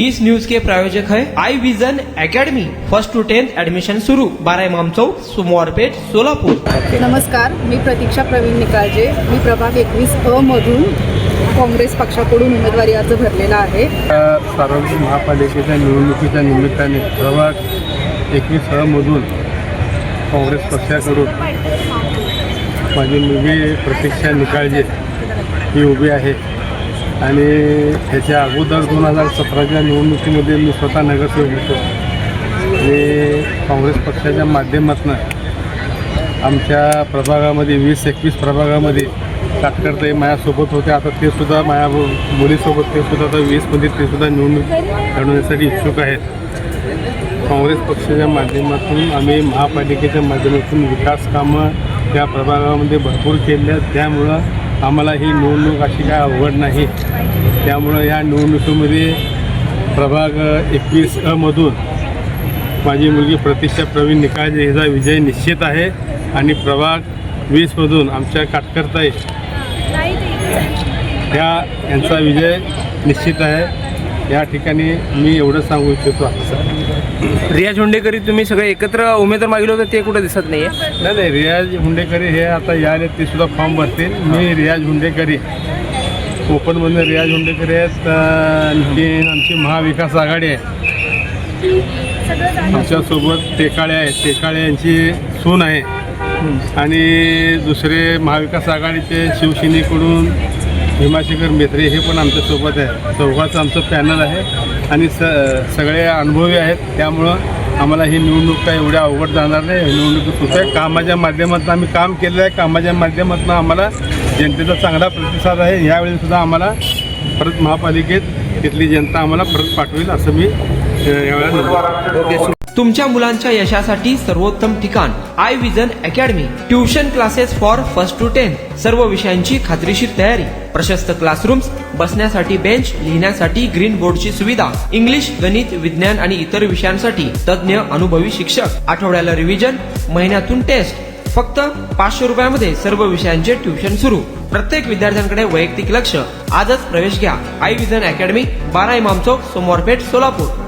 इस news के प्रायोजक है I vision academy. 1st to 10th admission शुरू। 12 इमाम चौक, सोमवारपेठ, सोलापूर। नमस्कार, मी प्रतीक्षा प्रवीण निकाळजे। मी प्रभाग 21 अ मधून काँग्रेस पक्षाकडून उमेदवारी अर्ज भरलेला आहे। सार्वजनिक महापालिकेच्या निवडणुकीच्या निमित्ताने प्रभाग 21 अ मधून काँग्रेस पक्षाकडून माझी मुलगी प्रतीक्षा निकाळजे ही उभी आहे आणि ह्याच्या अगोदर 2017च्या निवडणुकीमध्ये मी स्वतः नगरसेवक होतो आणि काँग्रेस पक्षाच्या माध्यमातून आमच्या प्रभागामध्ये 20-21 प्रभागामध्ये काटकरताई माझ्यासोबत होते। आता ते सुद्धा माझ्या मुलीसोबत ते सुद्धा आता 20मध्ये ते सुद्धा निवडणूक लढवण्यासाठी इच्छुक आहेत। काँग्रेस पक्षाच्या माध्यमातून आम्ही महापालिकेच्या माध्यमातून विकास कामं त्या प्रभागामध्ये भरपूर केली आहेत। त्यामुळं आम्हाला ही निवडणूक अशी काय अवघड नाही। त्यामुळं या निवडणुकीमध्ये प्रभाग 21 अ मधून माझी मुलगी प्रतीक्षा प्रवीण निकाळजे हिचा विजय निश्चित आहे आणि प्रभाग 20 मधून आमच्या काटकरताई यांचा विजय निश्चित आहे। या ठिकाणी मी एवढं सांगू इच्छितो। रियाज हुंडेकरी तुम्ही सगळे एकत्र उमेदवार मागले होते, ते कुठे दिसत नाहीये? नाही, रियाज हुंडेकरी हे आता याले ते सुद्धा फॉर्म भरतील। मी रियाज हुंडेकरी ओपनमधून रियाज हुंडेकरी आहेत। आणखी आमची महाविकास आघाडी आहे, आमच्यासोबत टेकाळे आहेत, टेकाळे यांची सून आहे आणि दुसरे महाविकास आघाडीचे शिवसेनेकडून भीमाशंकर मेत्रे हे पण आमच्यासोबत आहे। चौघाचं आमचं पॅनल आहे आणि सगळे अनुभवी आहेत। त्यामुळं आम्हाला ही निवडणूक काय एवढ्या अवघड जाणार नाही। ही निवडणूक सुद्धा कामाच्या माध्यमातून आम्ही काम केलेलं आहे। कामाच्या माध्यमातून आम्हाला जनतेचा चांगला प्रतिसाद आहे। यावेळी सुद्धा आम्हाला परत महापालिकेत इथली जनता आम्हाला परत पाठवेल असं मी यावेळेला तुमच्या मुलांच्या यशासाठी सर्वोत्तम ठिकाण I vision academy. Tuition classes for 1st to 10th, सर्व विषयांची खात्रीशीर तयारी, प्रशस्त क्लासरूम्स, बसण्यासाठी बेंच, लिहिण्यासाठी ग्रीन बोर्डची सुविधा, इंग्लिश, गणित, विज्ञान आणि इतर विषयांसाठी तज्ञ अनुभवी शिक्षक, आठवड्याला रिव्हिजन, महिन्यातून टेस्ट। फक्त 500 रुपयामध्ये सर्व विषयांचे ट्युशन सुरू। प्रत्येक विद्यार्थ्यांकडे वैयक्तिक लक्ष। आजच प्रवेश घ्या आई विजन अकॅडमी, 12 इमाम चौक, सोमवारपेठ, सोलापूर।